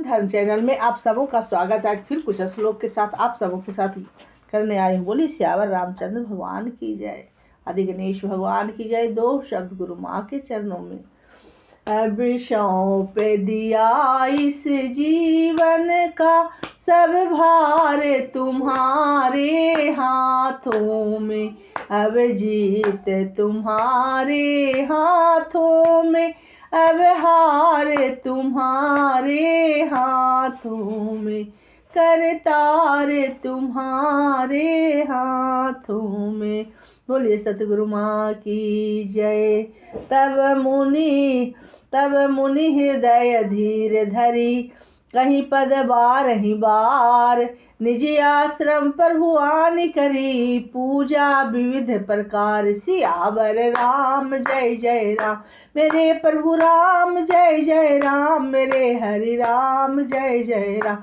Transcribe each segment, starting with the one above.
धर्म चैनल में आप सबों का स्वागत है। आज फिर कुछ श्लोक के साथ आप सबों के साथ करने आई हूँ। बोली सियावर रामचंद्र भगवान की जय, आदि गणेश भगवान की जय। दो शब्द गुरु माँ के चरणों में। विषयों पे दिया इस जीवन का सब भार तुम्हारे हाथों में, अब जीत तुम्हारे हाथों में, अब हार तुम्हारे हाथों में, करतार तुम्हारे हाथों में। बोलिए सतगुरु माँ की जय। तब मुनि हृदय धीर धरी, कहीं पद बार ही बार, निज आश्रम पर हुआन करी, पूजा विविध प्रकार। सियावर राम जय जय राम, मेरे प्रभु राम जय जय राम, मेरे हरि राम जय जय राम।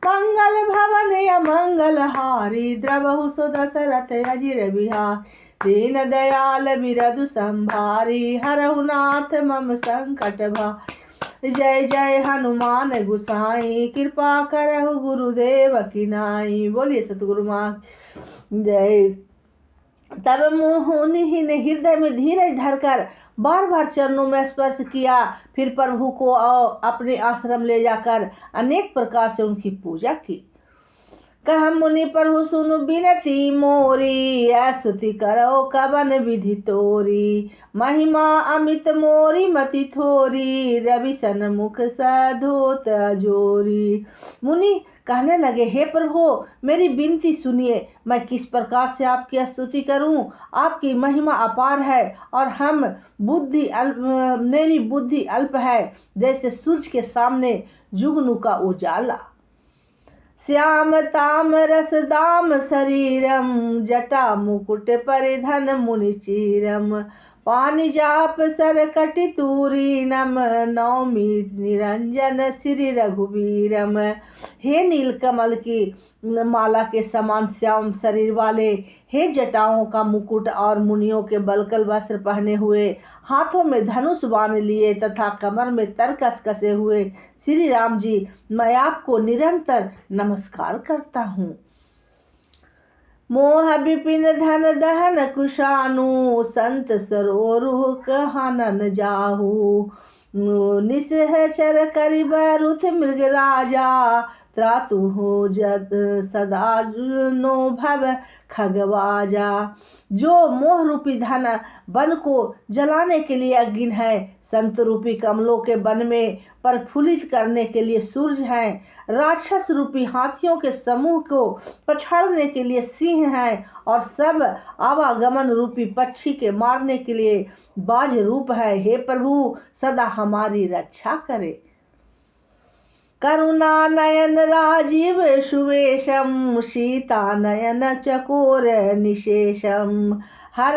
मंगल भवन अमंगल हारी, द्रवहु सो दशरथ अजिर बिहार, दीन दयाल बिरदु संभारी, हरहु नाथ मम संकट भारी। जय जय हनुमान गुसाई, कृपा करहु गुरुदेव की नाई। बोलिए सतगुरु माँ जय। तब मुनि ने हृदय में धीरज धरकर बार बार चरणों में स्पर्श किया, फिर प्रभु को अपने आश्रम ले जाकर अनेक प्रकार से उनकी पूजा की। कह मुनि प्रभु सुनु बिनती मोरी, स्तुति करो कवन विधि तोरी, महिमा अमित मोरी मति थोरी, रवि सन मुख सधोत जोरी। मुनि कहने लगे, हे प्रभु मेरी विनती सुनिए, मैं किस प्रकार से आपकी स्तुति करूं। आपकी महिमा अपार है और मेरी बुद्धि अल्प है, जैसे सूरज के सामने जुगनू का उजाला। श्याम ताम रस दाम शरीरम, जटा मुकुट परिधन मुनि चीरम, पानी जाप सर कटि तूरी नम, नौमी निरंजन श्री रघुवीरम। हे नीलकमल की माला के समान श्याम शरीर वाले, हे जटाओं का मुकुट और मुनियों के बलकल वस्त्र पहने हुए, हाथों में धनुष बाण लिए तथा कमर में तरकस कसे हुए श्री राम जी, मैं आपको निरंतर नमस्कार करता हूँ। मोह विपिन धन दहन कुशानु, संत सरोरुह कहानन जाहू, निशचर करिबरुथ मृग राजा, त्रातु हो जत सदा नो भव खगवाजा। जो मोह रूपी धन वन को जलाने के लिए अग्नि है, संत रूपी कमलों के वन में प्रफुल्लित करने के लिए सूरज हैं, राक्षस रूपी हाथियों के समूह को पछाड़ने के लिए सिंह हैं, और सब आवागमन रूपी पक्षी के मारने के लिए बाज रूप है। हे प्रभु सदा हमारी रक्षा करे। करुणा नयन राजीव सुवेशम, सीता नयन चकोर निशेषम, हर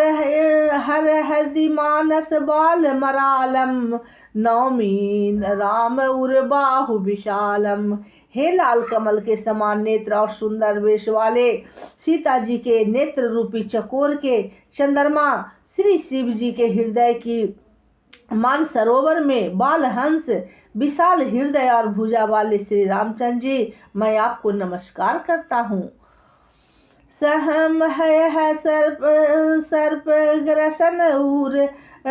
हृदि मानस बाल मरालम, नौमी राम उर्बाहु विशालम। हे लाल कमल के समान नेत्र और सुंदर वेश वाले, सीता जी के नेत्र रूपी चकोर के चंद्रमा, श्री शिव जी के हृदय की मान सरोवर में बाल हंस, विशाल हृदय और भुजा वाले श्री रामचंद्र जी, मैं आपको नमस्कार करता हूँ। सहम है सर्प ग्रसन उर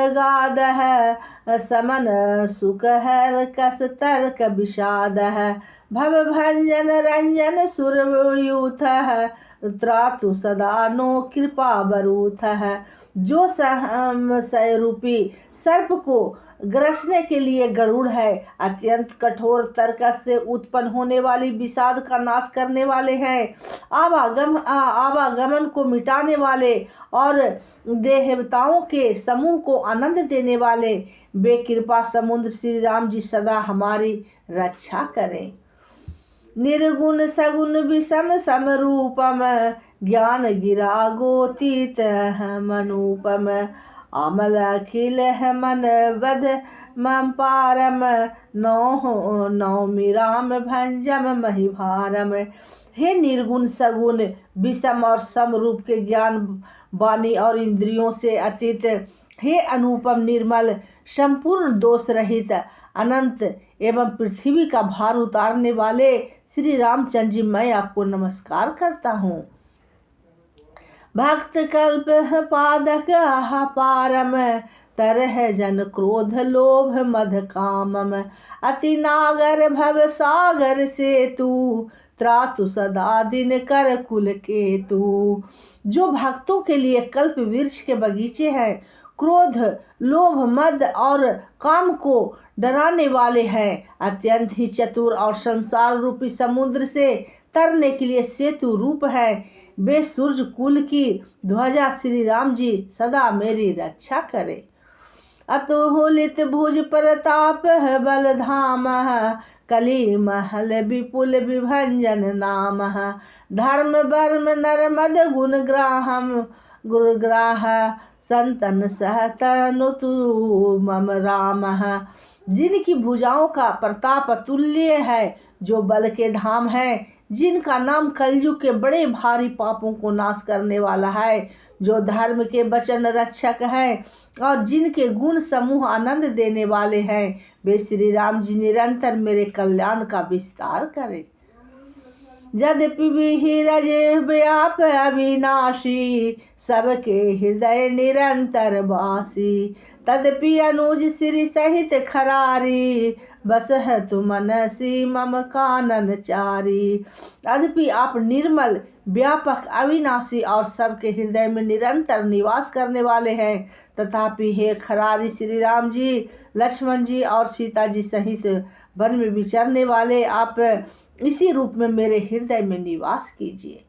गाद है, समन सुख है कस तर्क विषाद है, भव भंजन रंजन सुरयूथ है, त्रातु सदा नो कृपा बरूथ है। जो रूपी सर्प को ग्रसने के लिए गरुड़ है, अत्यंत कठोर तर्कस से उत्पन्न होने वाली विषाद का नाश करने वाले हैं, आवागमन को मिटाने वाले और देवताओं के समूह को आनंद देने वाले, बेकृपा समुद्र श्री राम जी सदा हमारी रक्षा करें। निर्गुण सगुण विषम समरूपम, ज्ञान गिरा गोतीत मनुपम, अमल अखिल है मन वध मम पारम, नौमी राम भंजम महिभारम। हे निर्गुण सगुण विषम और समरूप के ज्ञान वाणी और इंद्रियों से अतीत, हे अनुपम निर्मल संपूर्ण दोष रहित अनंत एवं पृथ्वी का भार उतारने वाले श्री रामचंद्र जी, मैं आपको नमस्कार करता हूँ। भक्त कल्प पादक आहा पारम, तरह जन क्रोध लोभ मद कामम, अति नागर भव सागर से तू, त्रातु सदा दिन कर कुल के तू। जो भक्तों के लिए कल्प वृक्ष के बगीचे हैं, क्रोध लोभ मद और काम को डराने वाले हैं, अत्यंत ही चतुर और संसार रूपी समुद्र से तरने के लिए सेतु रूप है, वे सूर्य कुल की ध्वजा श्री राम जी सदा मेरी रक्षा करे। अतुलित भुज प्रताप बल धाम, कली महल विपुल विभंजन नाम, धर्म वर्म नर मद गुण ग्राहम, गुरुग्राह संतन सहतनु तु मम राम। जिनकी भुजाओं का प्रताप अतुल्य है, जो बल के धाम है, जिनका नाम कलयुग के बड़े भारी पापों को नाश करने वाला है, जो धर्म के वचन रक्षक हैं और जिनके गुण समूह आनंद देने वाले हैं, वे श्री राम जी निरंतर मेरे कल्याण का विस्तार करें। यद्यपि विरज व्याप अविनाशी, सबके हृदय निरंतर वासी, तदपि अनुज श्री सहित खरारी, बस है तु मनसी मम कानन चारी। यद्यपि आप निर्मल व्यापक अविनाशी और सबके हृदय में निरंतर निवास करने वाले हैं, तथापि हे खरारी श्री राम जी, लक्ष्मण जी और सीता जी सहित वन में विचरने वाले, आप इसी रूप में मेरे हृदय में निवास कीजिए।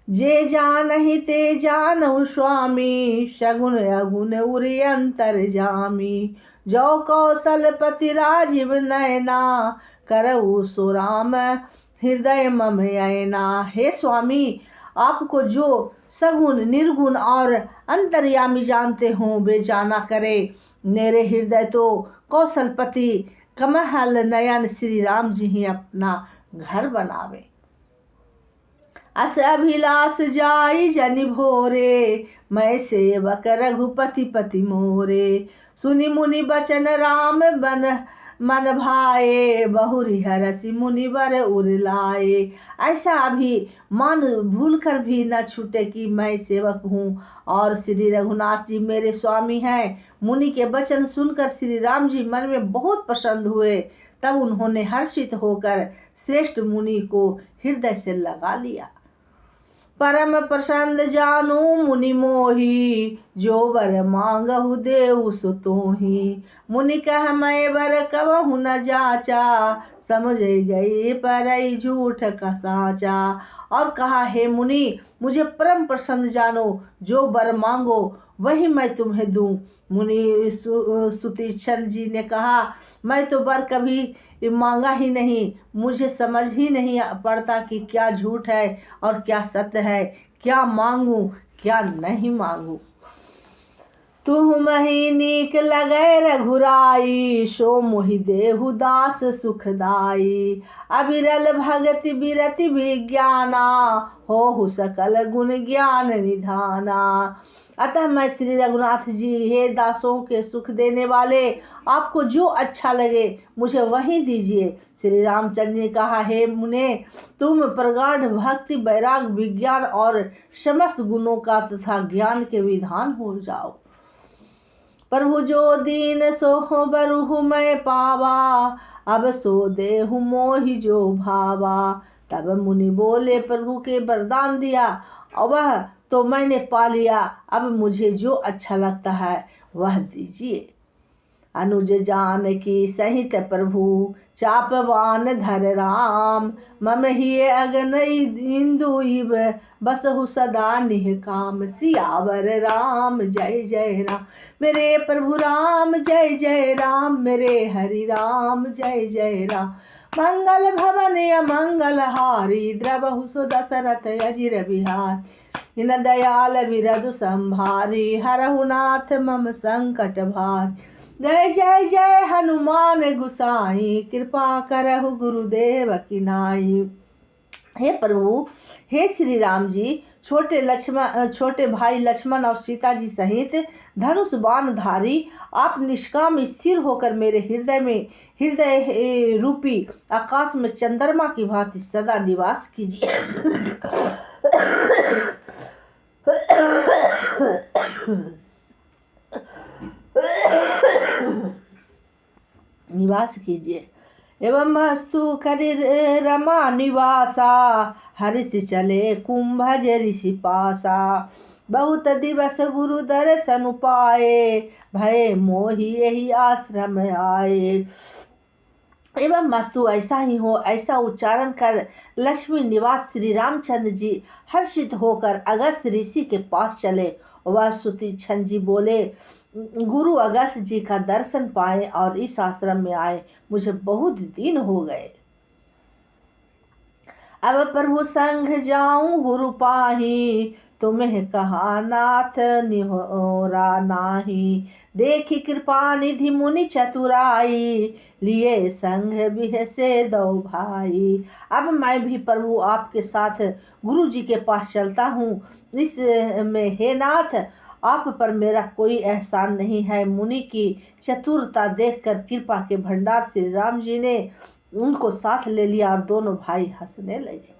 जे जानहि ते जानहु स्वामी, सगुन अगुण उरि अंतर जामी, जो कौशलपति राजीव नयना, करऊ सो राम हृदय मम अयना। हे स्वामी, आपको जो सगुण निर्गुण और अंतर्यामी जानते हों, वे जाना करे। मेरे हृदय तो कौशलपति कमहल नयन श्री राम जी ही अपना घर बनावे। अस अभिलाष जाई जनि भोरे, मैं सेवक रघुपति पति मोरे, सुनि मुनि बचन राम बन मन भाए, बहुरी हरसि मुनिवर उर लाए। ऐसा अभी मान भूल कर भी न छूटे कि मैं सेवक हूँ और श्री रघुनाथ जी मेरे स्वामी हैं। मुनि के वचन सुनकर श्री राम जी मन में बहुत प्रसन्न हुए। तब उन्होंने हर्षित होकर श्रेष्ठ मुनि को हृदय से लगा लिया। परम प्रसन्न जानू मुनि मोही, जो वर मांगहु देउ सो तोहि। मुनि कह मैं वर कबहु न जाचा, समझ गई परई झूठ का साचा। और कहा, हे मुनि, मुझे परम प्रसन्न जानो, जो वर मांगो वही मैं तुम्हें दूं। मुनि सुतीक्षण जी ने कहा, मैं तो वर कभी मांगा ही नहीं, मुझे समझ ही नहीं पड़ता कि क्या झूठ है और क्या सत्य है, क्या मांगूं क्या नहीं मांगूं। तुमहि नीक लगे रघुराई, सो मोहि देहु दास सुखदाई। अविरल भगति बिरति विज्ञाना, होहु सकल गुण ज्ञान निधाना। अतः मैं श्री रघुनाथ जी, हे दासों के सुख देने वाले, आपको जो अच्छा लगे मुझे वही दीजिए। श्री रामचंद्र ने कहा, हे मुने, तुम प्रगाढ़ भक्ति वैराग विज्ञान और समस्त गुणों का तथा ज्ञान के विधान हो जाओ। प्रभु जो दीन सो बरहु मैं पावा, अब सो देहु मोहि जो भावा। तब मुनि बोले, प्रभु के वरदान दिया और वह तो मैंने पा लिया, अब मुझे जो अच्छा लगता है वह दीजिए। अनुज जानकी सहित प्रभु, चापवान धर राम। मम हिय अगन इंदु इव, बसहु सदा निह काम। सियावर राम जय जय राम, मेरे प्रभु राम जय जय राम, मेरे हरि राम जय जय राम। मंगल भवन अमंगल हारी, द्रवहु सो दशरथ अजिर बिहार। इन दयाल विरधु संभारी, हरहु नाथ मम संकट भार। जय जय जय हनुमान गुसाई, कृपा करहु गुरुदेव की नाई। हे प्रभु, हे श्री राम जी, छोटे भाई लक्ष्मण और सीता जी सहित धनुष बाणधारी आप निष्काम स्थिर होकर मेरे हृदय रूपी आकाश में चंद्रमा की भांति सदा निवास कीजिए। निवास कीजिए। एवं मस्तु करि रमा निवासा हर्ष चले कुंभज ऋषि पासा बहुत दिवस गुरु दर्शन पाए भय मोहि यही आश्रम आए। एवं मस्तु ऐसा ही हो, ऐसा उच्चारण कर लक्ष्मी निवास श्री रामचंद्र जी हर्षित होकर अगस्त ऋषि के पास चले। वह सुतीक्षण जी बोले, गुरु अगस्त जी का दर्शन पाए और इस आश्रम में आए, मुझे बहुत दिन हो गए। अब प्रभु संग जाऊं गुरु पाही तुम्हें कहा नाथ निहोरा नाही। देखी कृपा निधि मुनि चतुराई लिए संग बिहसे दो भाई। अब मैं भी प्रभु आपके साथ गुरु जी के पास चलता हूँ। इस में हे नाथ आप पर मेरा कोई एहसान नहीं है। मुनि की चतुरता देखकर कृपा के भंडार श्री राम जी ने उनको साथ ले लिया और दोनों भाई हंसने लगे।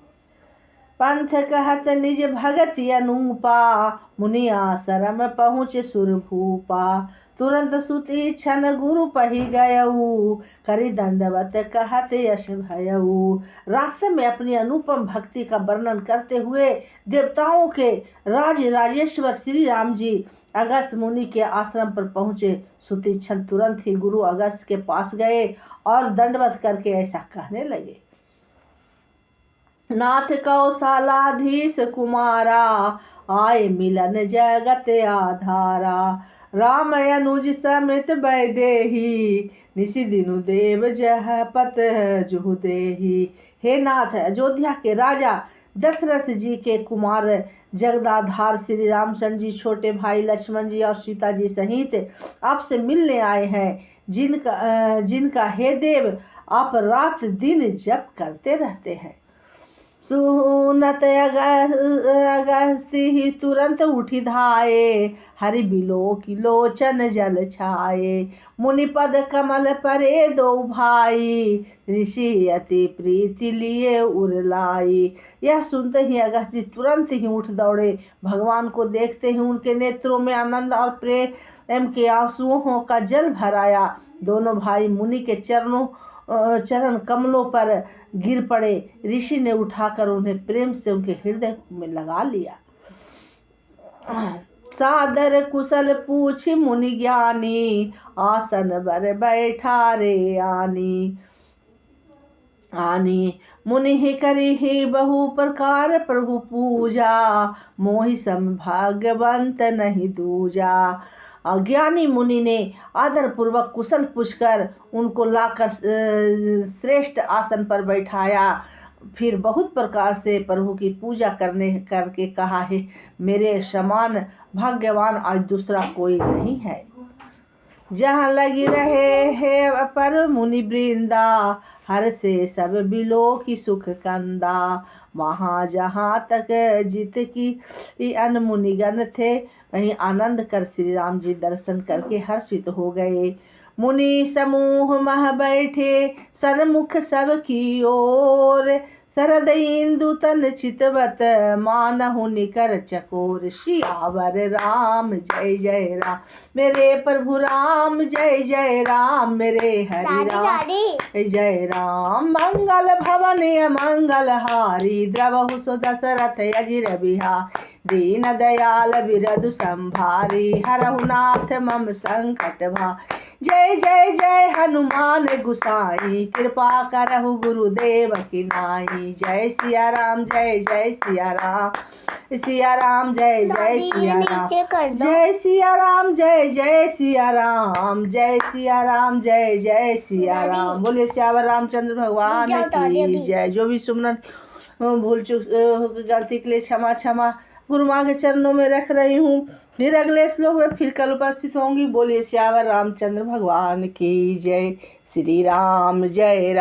पंथ कहत निज भगति अनूपा मुनि आश्रम पहुँचे सुरभूपा। तुरंत सुतीक्षण गुरु पही गयऊ करि दंडवत कहत यश भयऊ। रास्ते में अपनी अनुपम भक्ति का वर्णन करते हुए देवताओं के राजेश्वर श्री राम जी अगस्त मुनि के आश्रम पर पहुँचे। सुतीक्षण तुरंत ही गुरु अगस्त के पास गए और दंडवत करके ऐसा कहने लगे, नाथ कौशलाधीश कुमारा आए मिलन जगत आधारा। राम अनुज समित वैदेही निशि दिनु देव जह पत जुहु देही। हे नाथ, अयोध्या के राजा दशरथ जी के कुमार जगदाधार श्री रामचंद्र जी छोटे भाई लक्ष्मण जी और सीता जी सहित आपसे मिलने आए हैं, जिनका हे देव आप रात दिन जप करते रहते हैं। सुनत अगस्ती तुरंत उठी धाये हरि बिलो की लोचन जल छाये। मुनिपद कमल परे दो भाई ऋषि अति प्रीति लिए उरलाई। यह सुनते ही अगस्ती तुरंत ही उठ दौड़े। भगवान को देखते ही उनके नेत्रों में आनंद और प्रेम के आंसुओं का जल भर आया। दोनों भाई मुनि के चरण कमलों पर गिर पड़े। ऋषि ने उठाकर उन्हें प्रेम से उनके हृदय में लगा लिया। सादर कुशल पूछी मुनि ज्ञानी आसन बर बैठा रे आनी। मुनि ही करी ही बहु प्रकार प्रभु पूजा मोहि सम भाग्यवंत नहीं दूजा। अज्ञानी मुनि ने आदर पूर्वक कुशल पूछकर उनको लाकर श्रेष्ठ आसन पर बैठाया। फिर बहुत प्रकार से प्रभु की पूजा करके कहा है, मेरे समान भाग्यवान आज दूसरा कोई नहीं है। जहाँ लगी रहे है पर मुनि वृंदा हर से सब बिलो की सुख कंदा। वहाँ जहाँ तक जित की अनमुनिगण थे वहीं आनंद कर श्री राम जी दर्शन करके हर्षित हो गए। मुनि समूह मह बैठे सन्मुख सब की ओर शरद इंदु तन चितवत मानहु निकर चकोर। सियावर राम जय जय राम मेरे प्रभु राम जय जय राम मेरे हरि राम जय राम। मंगल भवन मंगल हारी द्रवहु सो दशरथ अजिर बिहार। दीन दयाल बिरदु संभारी हरहु नाथ मम संकट भारी। जय जय जय हनुमान गुसाई कृपा करहु गुरुदेव की नाई। जय सिया राम जय जय सिया राम सिया राम जय जय सिया राम जय सिया राम जय जय सिया राम जय सिया राम जय जय सिया राम। बोले सियावर रामचंद्र भगवान की जय। जो भी सुमरन भूल चूक गलती के लिए क्षमा गुरु माँ के चरणों में रख रही हूँ। फिर अगले श्लोक में फिर कल उपस्थित होंगी। बोलिए सियावर रामचंद्र भगवान की जय। श्री राम जय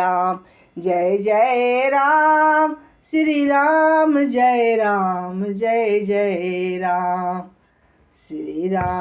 जय राम श्री राम जय जय राम श्री राम।